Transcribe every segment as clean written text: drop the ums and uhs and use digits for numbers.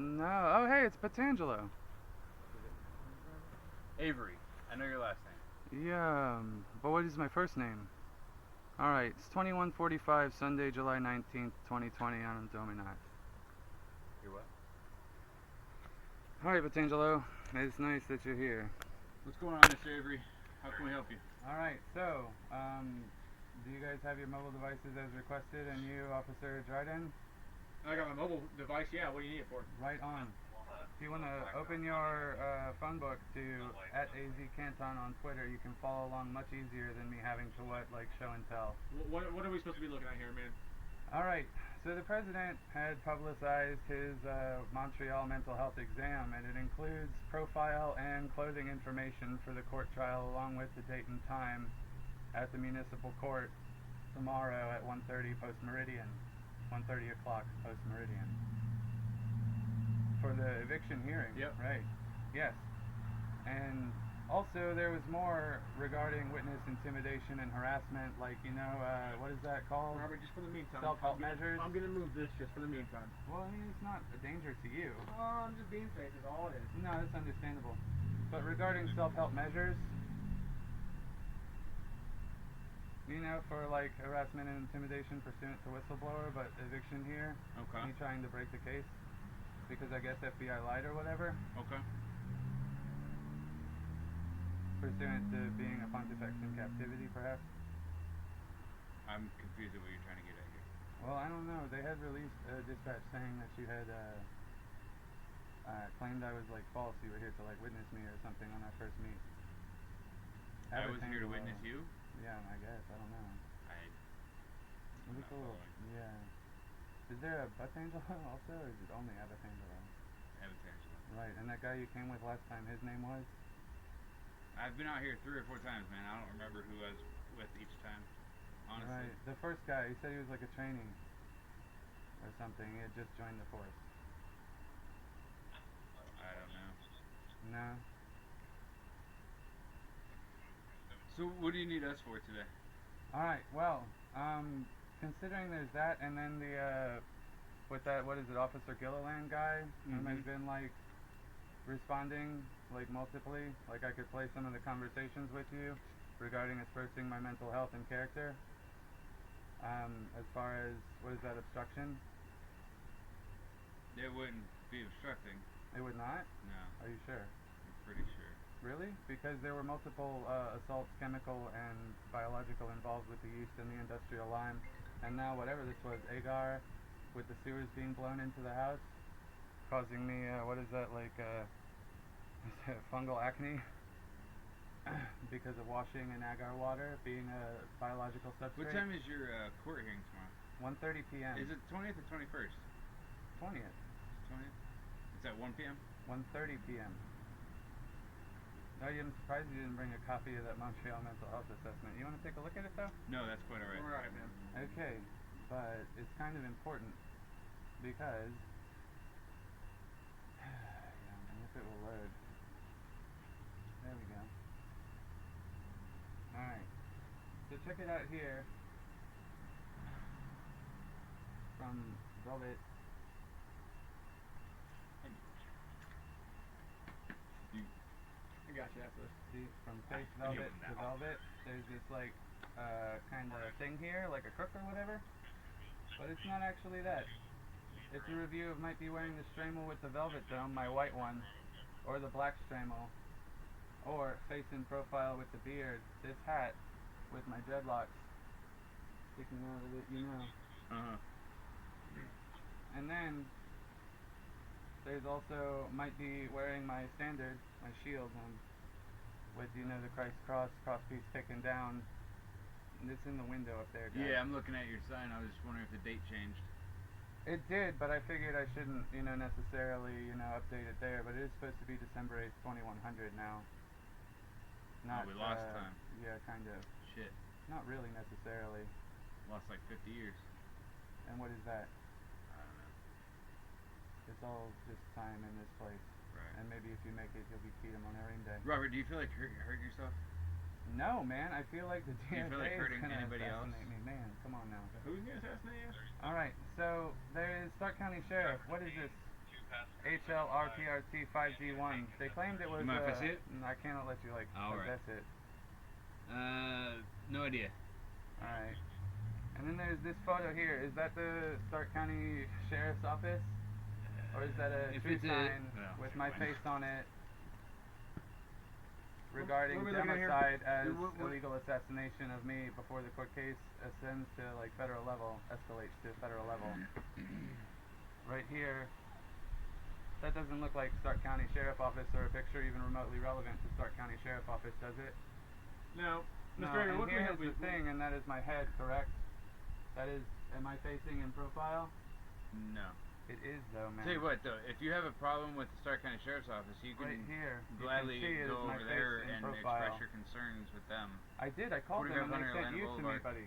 No. Oh, hey, it's Patangelo. Avery. I know your last name. Yeah, but what is my first name? Alright, it's 21:45, Sunday, July 19th, 2020, on Dominat. You're what? Alright, Patangelo. It's nice that you're here. What's going on, Mr. Avery? How can we help you? Alright, so, do you guys have your mobile devices as requested, and you, Officer Dryden? I got my mobile device, yeah. What do you need it for? Right on. If you want to open your phone book to @AZCanton on Twitter, you can follow along much easier than me having to show and tell. What are we supposed to be looking at here, man? Alright, so the president had publicized his Montreal mental health exam, and it includes profile and clothing information for the court trial, along with the date and time at the municipal court tomorrow at 1:30 post-meridian. 1:30 o'clock post-meridian. For the eviction hearing. Yep. Right. Yes. And also there was more regarding witness intimidation and harassment, what is that called? Robert, just for the meantime. Self-help measures? I'm going to move this just for the meantime. Well, I mean, it's not a danger to you. I'm just being safe is all it is. No, that's understandable. But regarding self-help measures, for harassment and intimidation pursuant to whistleblower, but eviction here, Okay. me trying to break the case, because I guess FBI lied or whatever, Okay. pursuant to being a pontifex in captivity, perhaps. I'm confused at what you're trying to get at here. Well, I don't know. They had released a dispatch saying that you had claimed I was false. You were here to witness me or something on our first meet. I was here to witness you? Yeah, I guess. I don't know. I'm not Cool. following. Yeah. Is there a Batangelo also, or is it only Abatangelo? Abatangelo. Right, and that guy you came with last time, his name was? I've been out here 3 or 4 times, man. I don't remember who I was with each time. Honestly. Right. The first guy, he said he was like a trainee or something. He had just joined the force. I don't know. No? So what do you need us for today? Alright, well, considering there's that, and then what is it, Officer Gilliland guy, who has been, responding, multiply, I could play some of the conversations with you regarding aspersing my mental health and character, as far as, what is that, obstruction? It wouldn't be obstructing. It would not? No. Are you sure? I'm pretty sure. Really? Because there were multiple assaults, chemical and biological, involved with the yeast and the industrial lime. And now whatever this was, agar, with the sewers being blown into the house, causing me, fungal acne, because of washing in agar water, being a biological substrate. What time is your court hearing tomorrow? 1:30 p.m. Is it 20th or 21st? 20th. 20th? It's at 1 p.m.? 1:30 p.m. I'm surprised you didn't bring a copy of that Montreal mental health assessment. You want to take a look at it, though? No, that's quite alright. Alright, man. Okay, but it's kind of important because if it will load. There we go. Alright. So check it out here from Velvet. I got you after this. See, from Face Velvet to Velvet, there's this kind of thing here, like a crook or whatever. But it's not actually that. It's a review of might be wearing the Stramel with the velvet dome, my white one, or the black Stramel, or face in profile with the beard, this hat with my dreadlocks sticking out of it, Uh-huh. And then there's also might be wearing my standard, my shield, with the Christ crosspiece taken down. And it's in the window up there, guys. Yeah, I'm looking at your sign. I was just wondering if the date changed. It did, but I figured I shouldn't, necessarily, update it there. But it is supposed to be December 8th, 2100 now. Not, we lost time. Yeah, kind of. Shit. Not really necessarily. Lost like 50 years. And what is that? I don't know. It's all just time in this place. Right. And maybe if you make it, you'll be Keatum on Irene Day. Robert, do you feel like hurting yourself? No, man. I feel like the Do you DSA feel like is hurting gonna anybody else? assassinate me. Man, come on now. Who's gonna assassinate you? All right. So there is Stark County Sheriff. What is this? HLRPRT5G1. They claimed it was. You mind if I see it? I cannot let you possess it. No idea. All right. And then there's this photo here. Is that the Stark County Sheriff's Office? Or is that a If true it's sign no, with it's my fine. face on it regarding What are we looking at here? democide as What- illegal assassination of me before the court case ascends to federal level, escalates to federal level? Right here, that doesn't look like Stark County Sheriff Office or a picture even remotely relevant to Stark County Sheriff Office, does it? No. No, Mr. Avery, and what can we here help is you? the thing, and that is my head, correct? That is, am I facing in profile? No. It is though, man. Tell you what though, if you have a problem with the Stark County Sheriff's Office, you can Right here, gladly you can see it go is my over face there in and profile. express your concerns with them. I did, I called them and they 4500 sent Atlanta you to me, Boulevard. buddy.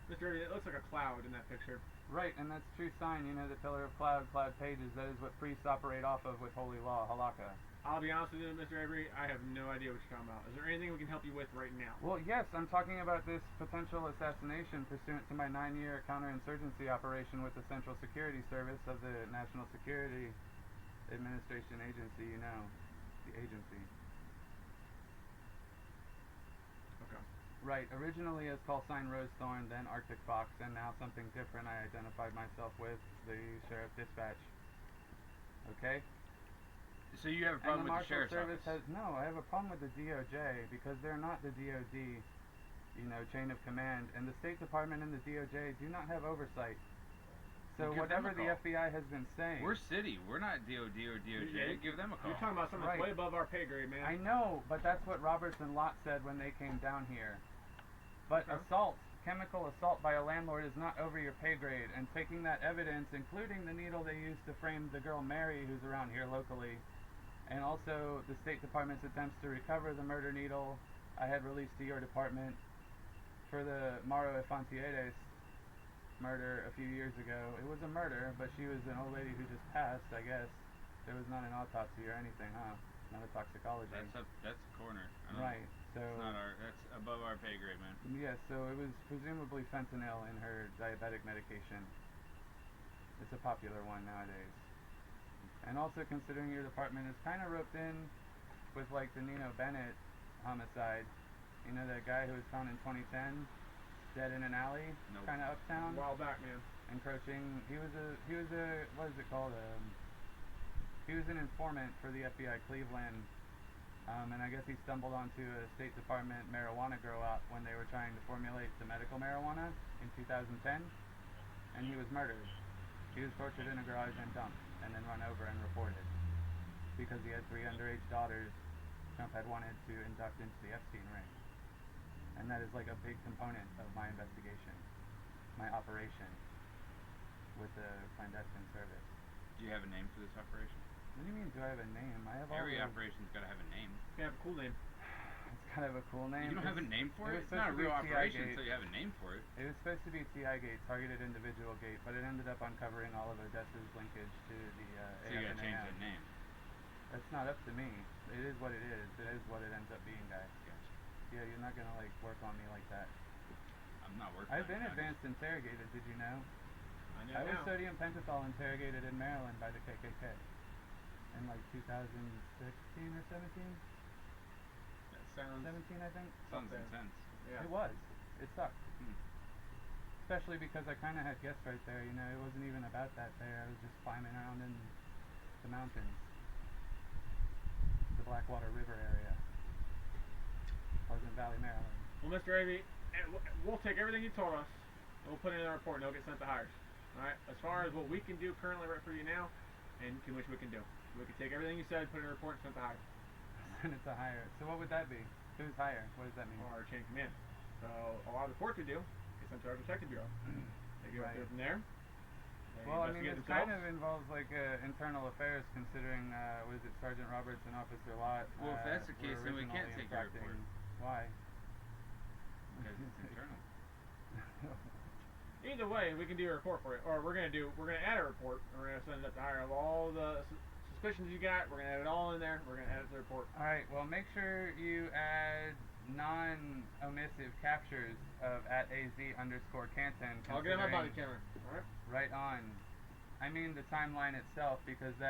Mr. Avery, it looks like a cloud in that picture. Right, and that's true sign, you know, the pillar of cloud pages, that is what priests operate off of with holy law, halakha. I'll be honest with you, Mr. Avery, I have no idea what you're talking about. Is there anything we can help you with right now? Well, yes, I'm talking about this potential assassination pursuant to my 9-year counterinsurgency operation with the Central Security Service of the National Security Administration Agency, you know, the agency. Okay. Right, originally as call sign Rosethorn, then Arctic Fox, and now something different I identified myself with, the Sheriff Dispatch. Okay? So you have a And problem the with the Marshal Sheriff's Service Office? no, I have a problem with the DOJ because they're not the DOD, you know, chain of command, and the State Department and the DOJ do not have oversight. So Well, give them whatever a the call. FBI has been saying, We're city. We're not DOD or DOJ. Yeah, Give them a call. You're talking about something that's Right. way above our pay grade, man. I know, but that's what Roberts and Lott said when they came down here. But Okay. chemical assault by a landlord is not over your pay grade, and taking that evidence, including the needle they used to frame the girl Mary, who's around here locally, and also the State Department's attempts to recover the murder needle I had released to your department for the Mauro Efontieres murder a few years ago. It was a murder, but she was an old lady who just passed, I guess. There was not an autopsy or anything, huh? Not a toxicology. That's a corner. I don't- Right, so... It's not our. That's above our pay grade, man. Yeah, so it was presumably fentanyl in her diabetic medication. It's a popular one nowadays. And also considering your department is kind of roped in with like the Nino Bennett homicide. You know, that guy who was found in 2010, dead in an alley, Nope. kind of A uptown, while back, man. encroaching. He was a, what is it called? He was an informant for the FBI Cleveland. And I guess he stumbled onto a State Department marijuana grow out when they were trying to formulate the medical marijuana in 2010, and he was murdered. He was tortured in a garage and dumped, and then run over and reported because he had 3 underage daughters Trump had wanted to induct into the Epstein ring. And that is like a big component of my investigation, my operation with the clandestine service. Do you have a name for this operation? What do you mean, do I have a name? I have all Every the... operation's got to have a name. You have a cool name. It's kind of a cool name. You don't have a name for it it? was It's not a supposed to real be TI operation Gate. until you have a name for it. It was supposed to be TI Gate, Targeted Individual Gate, but it ended up uncovering all of Odessa's linkage to the So you got to change AFNAM. that name. That's not up to me. It is what it is. It is what it ends up being, guys. Gotcha. Yeah, you're not gonna like work on me like that. I'm not working I've on been it. advanced interrogated. Did you know? I know I was now. sodium pentothal interrogated in Maryland by the KKK in like 2016 or 17. That sounds... 17, I think. Sounds Okay. intense. Yeah. It was. It sucked. Hmm. Especially because I kind of had guests right there. You know, it wasn't even about that there. I was just climbing around in the mountains, the Blackwater River area, Pleasant Valley, Maryland. Well, Mr. Avey, we'll take everything you told us, and we'll put it in our report, and it'll get sent to hires. Alright? As far as what we can do currently right for you now, and which we can do. We can take everything you said, put it in a report, and send it to hires. And it's a hire. So what would that be? Who's hire? What does that mean? Or our chain of command. So, a lot of the reports we do get sent to our detective bureau. They go Right. through from there. They Well, I mean, investigate this kind themselves. of involves like internal affairs, considering was it Sergeant Roberts and Officer Lott? Well, if that's the were case, then we can't originally take your infracting- report. Why? Because it's internal. Either way, we can do a report for you. Or we're gonna add a report, and we're gonna send it to hire of all the suspicions you got. We're gonna add it all in there. We're gonna add it to the report. All right. Well, make sure you add non-omissive captures of @AZ_Canton. I'll get on my body considering- camera. Alright? Right on. I mean the timeline itself, because that